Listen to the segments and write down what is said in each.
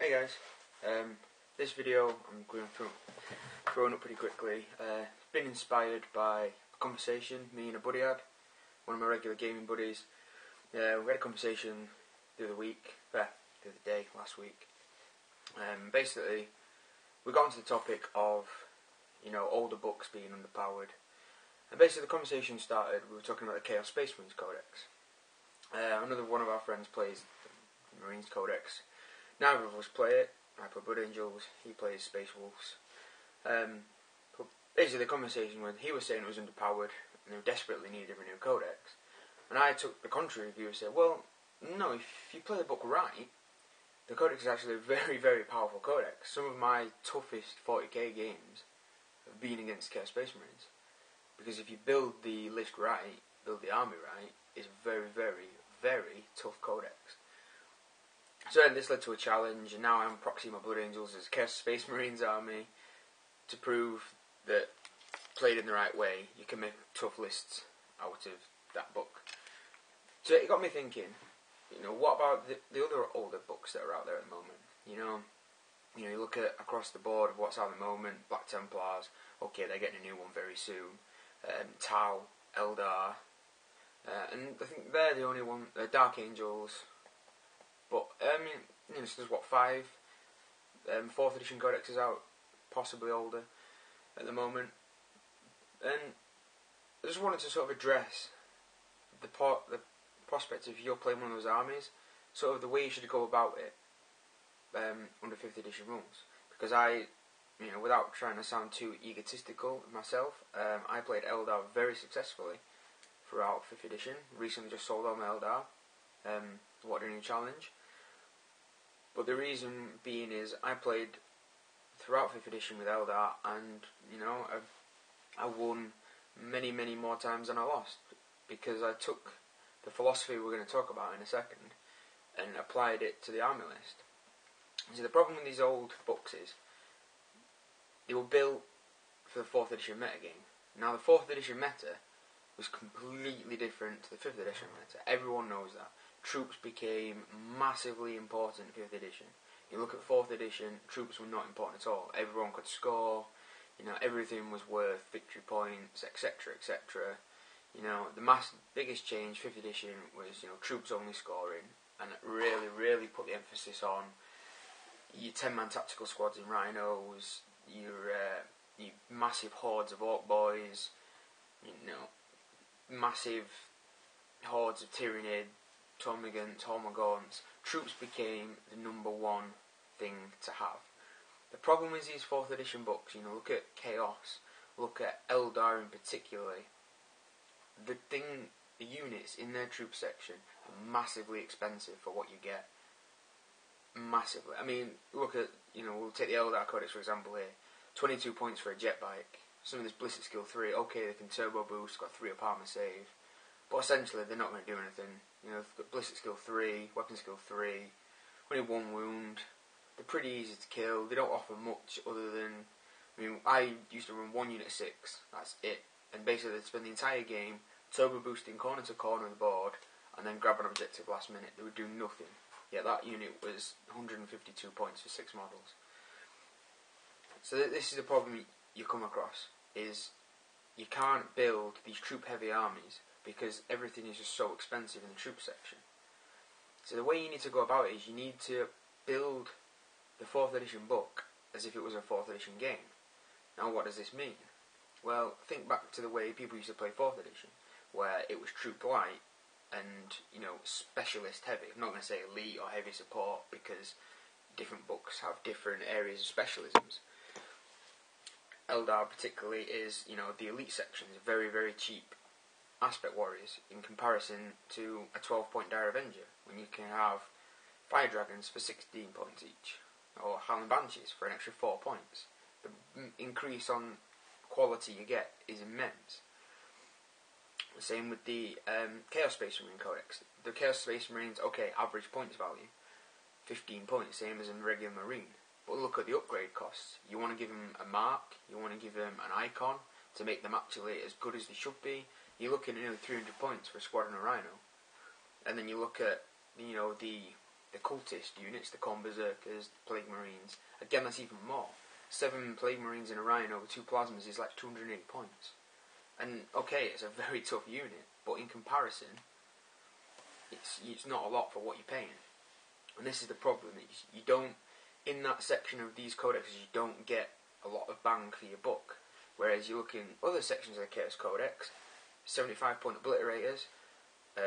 Hey guys, this video I'm going through throwing up pretty quickly. It's been inspired by a conversation me and a buddy had, one of my regular gaming buddies. We had a conversation the other day, last week. Basically, we got into the topic of, older books being underpowered. And basically the conversation started, we were talking about the Chaos Space Marines Codex. Another one of our friends plays the Marines Codex. Neither of us play it. I play Blood Angels, he plays Space Wolves. But basically the conversation was, he was saying it was underpowered and they desperately needed a new codex. And I took the contrary view and said, well, no, if you play the book right, the codex is actually a very, very powerful codex. Some of my toughest 40k games have been against Chaos Space Marines. Because if you build the list right, build the army right, it's a very, very, very tough codex. So then this led to a challenge, and now I'm proxying my Blood Angels as Chaos Space Marines army to prove that, played in the right way, you can make tough lists out of that book. So it got me thinking, what about the other older books that are out there at the moment? You look at across the board of what's out at the moment, Black Templars, okay, they're getting a new one very soon. Tau, Eldar, and I think they're the only one, Dark Angels. But, so there's what, 5 4th edition codexes out, possibly older, at the moment. And I just wanted to sort of address the prospect if you're playing one of those armies, sort of the way you should go about it under 5th edition rules. Because without trying to sound too egotistical myself, I played Eldar very successfully throughout 5th edition. Recently just sold all my Eldar. What a new challenge. But the reason being is I played throughout 5th edition with Eldar and, I won many, many more times than I lost because I took the philosophy we're going to talk about in a second and applied it to the army list. See, the problem with these old books is they were built for the 4th edition metagame. Now the 4th edition meta was completely different to the 5th edition meta. Everyone knows that. Troops became massively important in 5th edition. You look at 4th edition, troops were not important at all. Everyone could score, everything was worth victory points, etc, etc. The biggest change 5th edition was, troops only scoring, and it really, really put the emphasis on your 10-man tactical squads in Rhinos, your massive hordes of Orc Boys, massive hordes of Tyranid, Termagants, Hormagaunts. Troops became the number one thing to have. The problem is these 4th edition books, look at Chaos, look at Eldar in particular. The units in their troop section are massively expensive for what you get. Massively. Look at, we'll take the Eldar Codex for example here. 22 points for a jet bike. Some of this Ballistic Skill 3, okay, they can turbo boost, got 3 up armor save. But essentially, they're not going to do anything. They've got Ballistic Skill 3, Weapon Skill 3, only 1 wound. They're pretty easy to kill. They don't offer much other than... I used to run 1 unit 6. That's it. And basically, they'd spend the entire game turbo boosting corner to corner of the board and then grab an objective last minute. They would do nothing. Yeah, that unit was 152 points for 6 models. So this is the problem you come across, is you can't build these troop-heavy armies because everything is just so expensive in the troop section. So the way you need to go about it is you need to build the 4th edition book as if it was a 4th edition game. Now what does this mean? Well, think back to the way people used to play 4th edition, where it was troop light and, specialist heavy. I'm not going to say elite or heavy support because different books have different areas of specialisms. Eldar particularly is, the elite section is very, very cheap aspect warriors in comparison to a 12-point Dire Avenger, when you can have Fire Dragons for 16 points each, or Howling Banshees for an extra 4 points. The increase on quality you get is immense. The same with the Chaos Space Marine Codex. The Chaos Space Marines, okay, average points value, 15 points, same as in regular Marine. But look at the upgrade costs. You want to give them a mark, you want to give them an icon to make them actually as good as they should be. You're looking at nearly 300 points for a Squadron of Rhino. And then you look at, the the cultist units, the Corn Berserkers, the Plague Marines. Again, that's even more. 7 Plague Marines in a Rhino over 2 Plasmas is like 280 points. And okay, it's a very tough unit, but in comparison, it's not a lot for what you're paying. And this is the problem: you don't, in that section of these codexes, you don't get a lot of bang for your buck. Whereas you look in other sections of the Chaos Codex, 75 point Obliterators,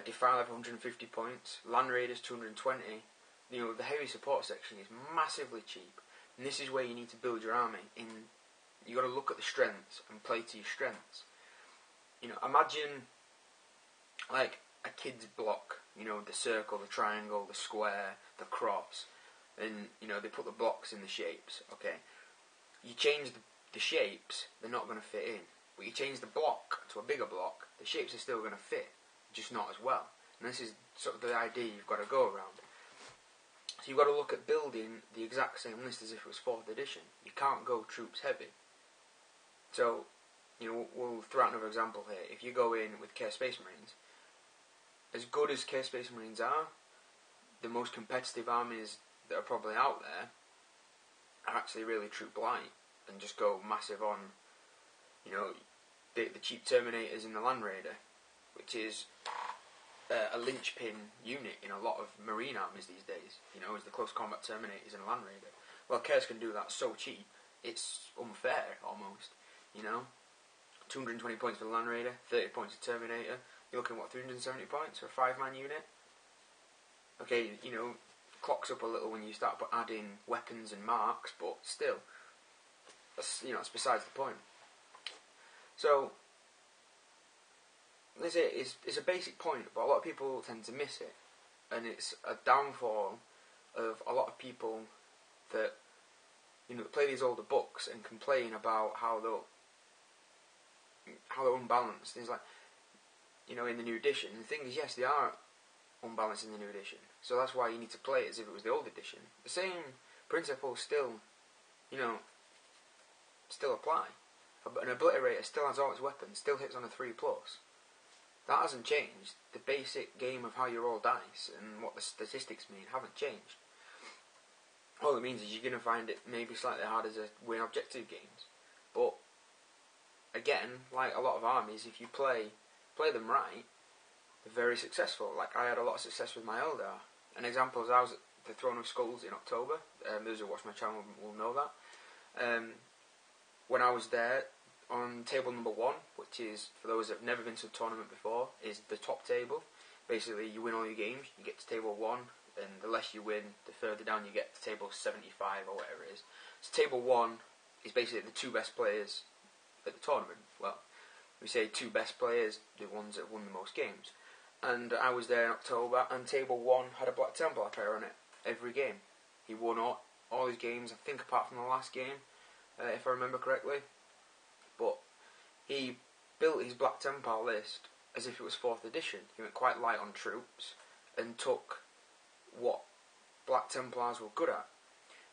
Defile have 150 points, Land Raiders 220. You know, the heavy support section is massively cheap, and this is where you need to build your army. You got to look at the strengths and play to your strengths. You know, imagine like a kid's block. You know, the circle, the triangle, the square, the cross, and you know they put the blocks in the shapes. Okay, you change the shapes, they're not going to fit in. But you change the block to a bigger block, the shapes are still going to fit, just not as well. And this is sort of the idea you've got to go around. So you've got to look at building the exact same list as if it was 4th edition. You can't go troops heavy. So, you know, we'll throw out another example here. If you go in with Chaos Space Marines, as good as Chaos Space Marines are, the most competitive armies that are probably out there are actually really troop light and just go massive on, you know, the cheap Terminators in the Land Raider, which is a linchpin unit in a lot of marine armies these days, you know, is the close combat Terminators in a Land Raider. Well, Chaos can do that so cheap, it's unfair almost, you know. 220 points for the Land Raider, 30 points for Terminator. You're looking, what, 370 points for a 5-man unit? Okay, you know, clocks up a little when you start adding weapons and marks, but still, that's, you know, it's besides the point. So, it's a basic point, but a lot of people tend to miss it, and it's a downfall of a lot of people that, you know, play these older books and complain about how they're unbalanced. Things like, you know, in the new edition. And the thing is, yes, they are unbalanced in the new edition, so that's why you need to play it as if it was the old edition. The same principles still, you know, still apply. An Obliterator still has all its weapons, still hits on a 3+. That hasn't changed. The basic game of how you roll dice and what the statistics mean haven't changed. All it means is you're going to find it maybe slightly harder to win objective games. But, again, like a lot of armies, if you play them right, they're very successful. Like, I had a lot of success with my Eldar. An example is I was at the Throne of Skulls in October. Those who watch my channel will know that. When I was there, on table number 1, which is, for those that have never been to a tournament before, is the top table. Basically, you win all your games, you get to table 1, and the less you win, the further down you get to table 75 or whatever it is. So table 1 is basically the 2 best players at the tournament. Well, we say 2 best players, the ones that won the most games. And I was there in October, and table 1 had a Black Templar player on it, every game. He won all his games, I think apart from the last game, if I remember correctly. But he built his Black Templar list as if it was 4th edition. He went quite light on troops and took what Black Templars were good at.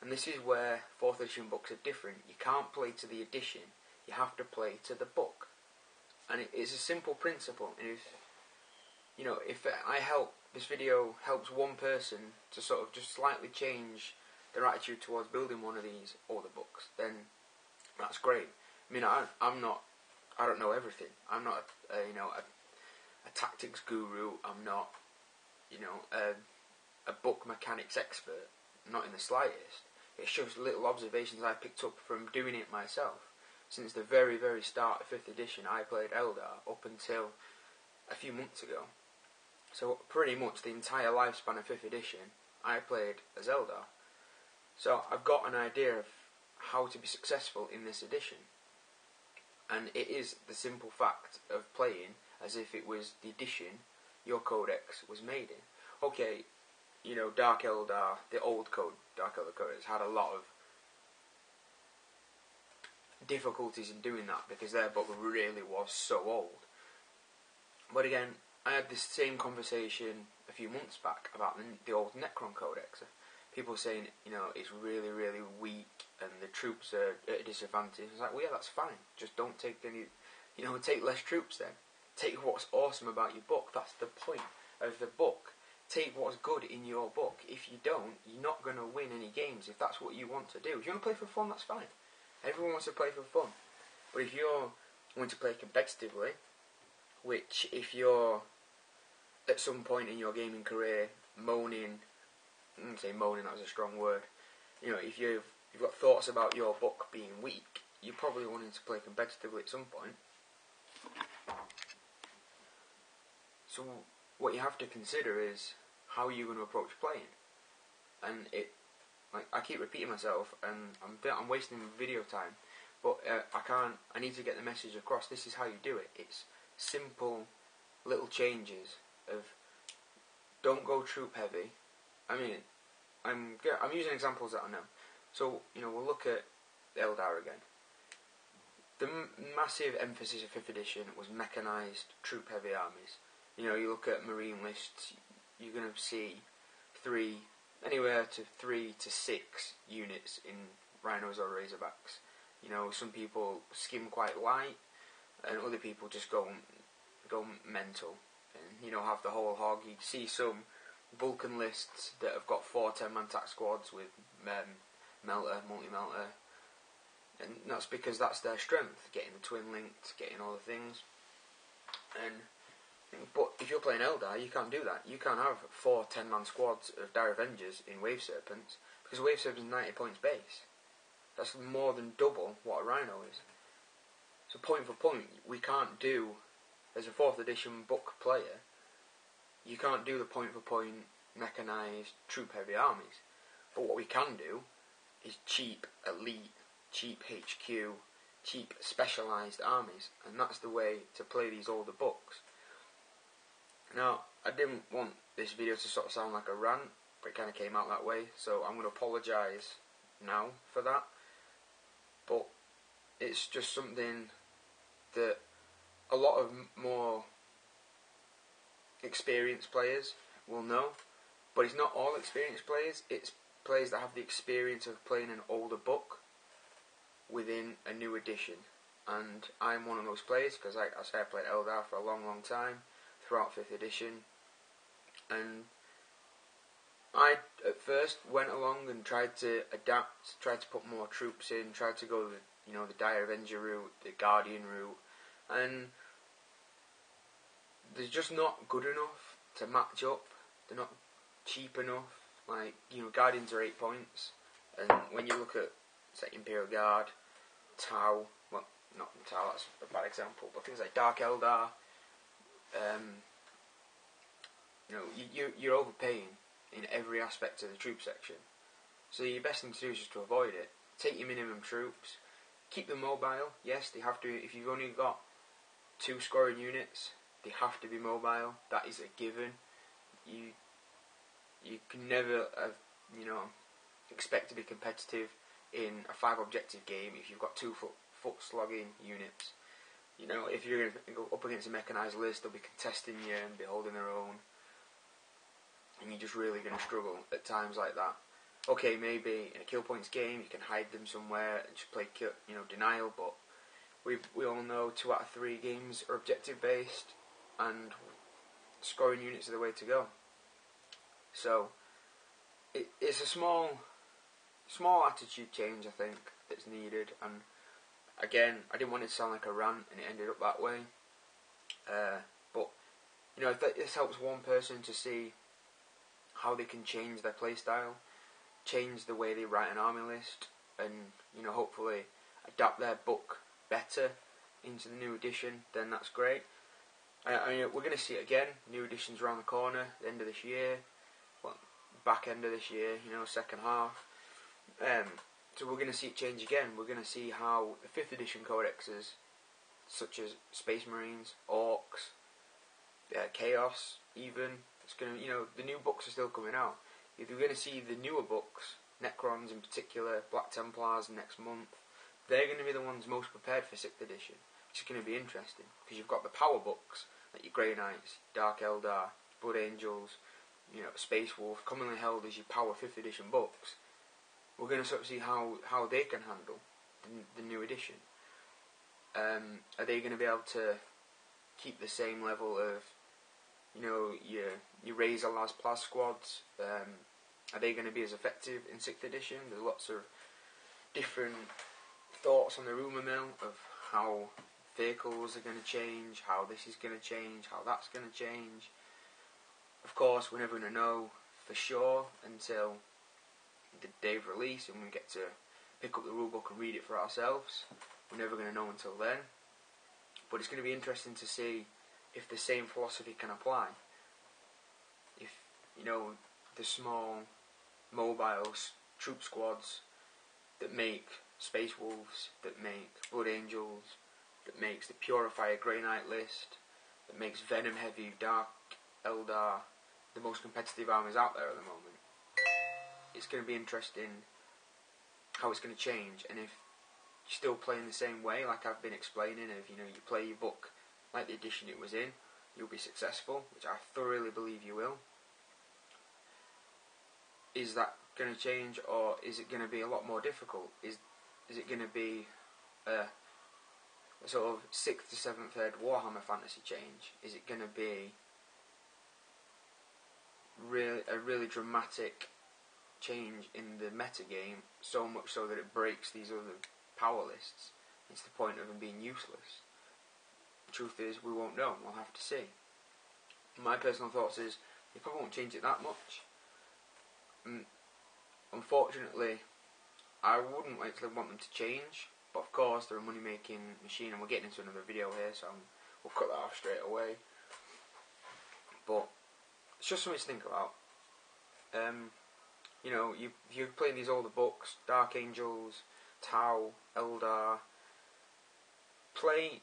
And this is where 4th edition books are different. You can't play to the edition, you have to play to the book. And it's a simple principle. And if this video helps one person to sort of just slightly change their attitude towards building one of these older books, then that's great. I mean, I don't know everything. I'm not, a tactics guru. I'm not, a book mechanics expert. Not in the slightest. It's just little observations I picked up from doing it myself. Since the very, very start of 5th edition, I played Eldar up until a few months ago. So pretty much the entire lifespan of 5th edition, I played as Eldar. So I've got an idea of how to be successful in this edition. And it is the simple fact of playing as if it was the edition your codex was made in. Okay, Dark Eldar, the old Dark Eldar Codex, had a lot of difficulties in doing that because their book really was so old. But again, I had this same conversation a few months back about the old Necron Codex. People saying, it's really, really weak and the troops are at a disadvantage. I was like, well, yeah, that's fine. Just don't take any, take less troops then. Take what's awesome about your book. That's the point of the book. take what's good in your book. If you don't, you're not going to win any games if that's what you want to do. If you want to play for fun, that's fine. Everyone wants to play for fun. But if you're going to play competitively, which if you're at some point in your gaming career moaning, I wouldn't say moaning, that was a strong word, if you've got thoughts about your book being weak, you're probably wanting to play competitively at some point. So what you have to consider is how you're going to approach playing. And I keep repeating myself, and I'm wasting video time, but I need to get the message across. This is how you do it. It's simple little changes of, don't go troop heavy. I mean, I'm using examples that I know. So, we'll look at Eldar again. The massive emphasis of 5th edition was mechanised troop heavy armies. You look at marine lists, you're going to see anywhere to 3 to 6 units in rhinos or razorbacks. Some people skim quite light, and other people just go mental and have the whole hog. You see some Vulcan lists that have got 4 10-man tack squads with melter, multi-melter, and that's because that's their strength, getting the twin linked, getting all the things. But if you're playing Eldar, you can't do that. You can't have 4 10-man squads of Dire Avengers in Wave Serpents, because Wave Serpent's 90 points base. That's more than double what a Rhino is. So point for point, we can't do, as a 4th edition book player, you can't do the point for point mechanised troop heavy armies. But what we can do is cheap elite, cheap HQ, cheap specialised armies, and that's the way to play these older books. Now, I didn't want this video to sort of sound like a rant, but it kind of came out that way, so I'm going to apologise now for that. But it's just something that a lot of more experienced players will know, but it's not all experienced players, it's players that have the experience of playing an older book within a new edition. And I'm one of those players, because I say I played Eldar for a long time, throughout 5th edition, and I at first went along and tried to adapt, tried to put more troops in, tried to go the Dire Avenger route, the Guardian route, and they're just not good enough to match up. They're not cheap enough. Like, Guardians are 8 points, and when you look at, say, Imperial Guard, Tau, well, not Tau, that's a bad example, but things like Dark Eldar, you're overpaying in every aspect of the troop section. So your best thing to do is just to avoid it. Take your minimum troops, keep them mobile. Yes, they have to. If you've only got 2 scoring units, they have to be mobile. That is a given. You can never expect to be competitive in a 5 objective game if you've got 2 foot slogging units. If you're going to go up against a mechanised list, they'll be contesting you and be holding their own, and you're just really going to struggle at times like that. Okay, maybe in a kill points game you can hide them somewhere and just play denial, but we all know 2 out of 3 games are objective based, and scoring units are the way to go. So it's a small attitude change, I think, that's needed. And again, I didn't want it to sound like a rant, and it ended up that way. But if this helps one person to see how they can change their playstyle, change the way they write an army list, and hopefully adapt their book better into the new edition, then that's great. We're going to see it again. New edition's around the corner, the end of this year, back end of this year, second half. So we're going to see it change again. We're going to see how the 5th edition codexes, such as Space Marines, Orcs, Chaos, even, it's going to, the new books are still coming out. If you're going to see the newer books, Necrons in particular, Black Templars next month, they're going to be the ones most prepared for 6th edition, which is going to be interesting, because you've got the power books, like your Grey Knights, Dark Eldar, Blood Angels, Space Wolf, commonly held as your power 5th edition books. We're going to sort of see how they can handle the new edition. Are they going to be able to keep the same level of You know, your Razor Las Plas squads, are they going to be as effective in 6th edition? There's lots of different thoughts on the rumour mill of how vehicles are going to change, how this is going to change, how that's going to change. Of course, we're never going to know for sure until the day of release and we get to pick up the rulebook and read it for ourselves. We're never going to know until then. But it's going to be interesting to see if the same philosophy can apply. If, you know, the small mobile troop squads that make Space Wolves, that make Blood Angels, that makes the Purifier Grey Knight list, that makes Venom Heavy, Dark Eldar, the most competitive armies out there at the moment. It's going to be interesting how it's going to change, and if you're still playing the same way, like I've been explaining, if you play your book like the edition it was in, you'll be successful, which I thoroughly believe you will. Is that going to change, or is it going to be a lot more difficult? Is it going to be a sort of 6th to 7th ed Warhammer fantasy change? Is it going to be a really dramatic change in the metagame, so much so that it breaks these other power lists? It's the point of them being useless. The truth is, we won't know. We'll have to see. My personal thoughts is, they probably won't change it that much. Unfortunately, I wouldn't actually want them to change, but of course they're a money making machine, and we're getting into another video here, so we'll cut that off straight away. But it's just something to think about. You know, you're playing these older books, Dark Angels, Tau, Eldar. Play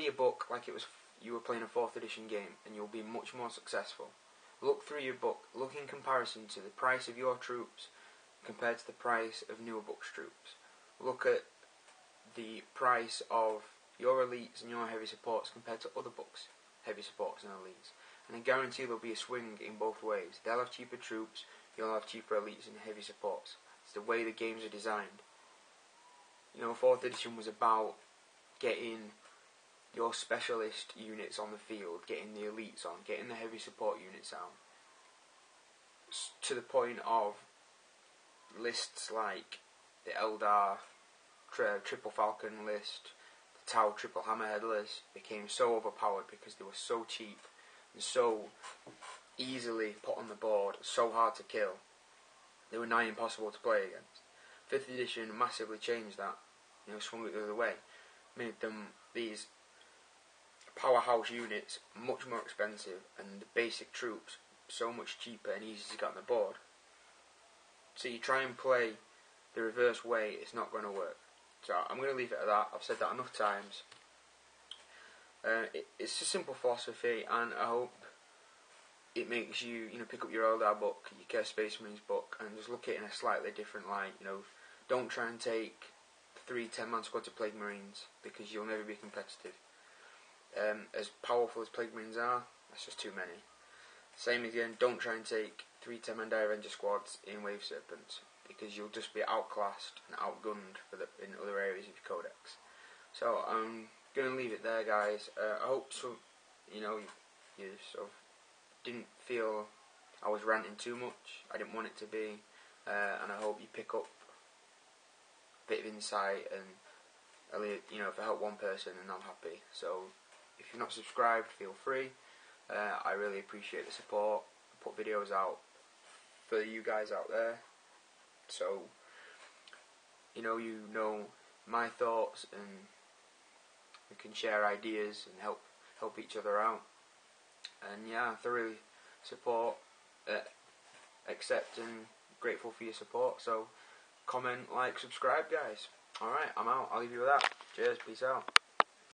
your book like it was you were playing a 4th edition game, and you'll be much more successful. Look through your book, look in comparison to the price of your troops compared to the price of newer books' troops. Look at the price of your elites and your heavy supports compared to other books' heavy supports and elites. And I guarantee there'll be a swing in both ways. They'll have cheaper troops, you'll have cheaper elites and heavy supports. It's the way the games are designed. You know, 4th edition was about getting your specialist units on the field, getting the elites on, getting the heavy support units out, to the point of lists like the Eldar Triple Falcon list, the Tau Triple Hammerhead list became so overpowered because they were so cheap and so easily put on the board, so hard to kill. They were nigh impossible to play against. 5th edition massively changed that, you know, swung it the other way, made them these powerhouse units much more expensive, and the basic troops so much cheaper and easier to get on the board. So you try and play the reverse way, it's not going to work. So I'm going to leave it at that. I've said that enough times. It's a simple philosophy, and I hope it makes you, pick up your Eldar book, your Chaos Space Marines book, and just look at it in a slightly different light. Don't try and take 3 10-man squads of Plague Marines, because you'll never be competitive. As powerful as Plague Marines are, that's just too many. Same again, don't try and take 3 10-man Die Avenger squads in Wave Serpents, because you'll just be outclassed and outgunned in other areas of your Codex. So I'm going to leave it there, guys. I hope you sort of didn't feel I was ranting too much. I didn't want it to be, and I hope you pick up a bit of insight, and if I help one person, then I'm happy. So if you're not subscribed, feel free. I really appreciate the support. I put videos out for you guys out there, so you know my thoughts, and we can share ideas and help each other out. And yeah, I thoroughly support, accept, and grateful for your support. So comment, like, subscribe, guys. Alright, I'm out. I'll leave you with that. Cheers, peace out.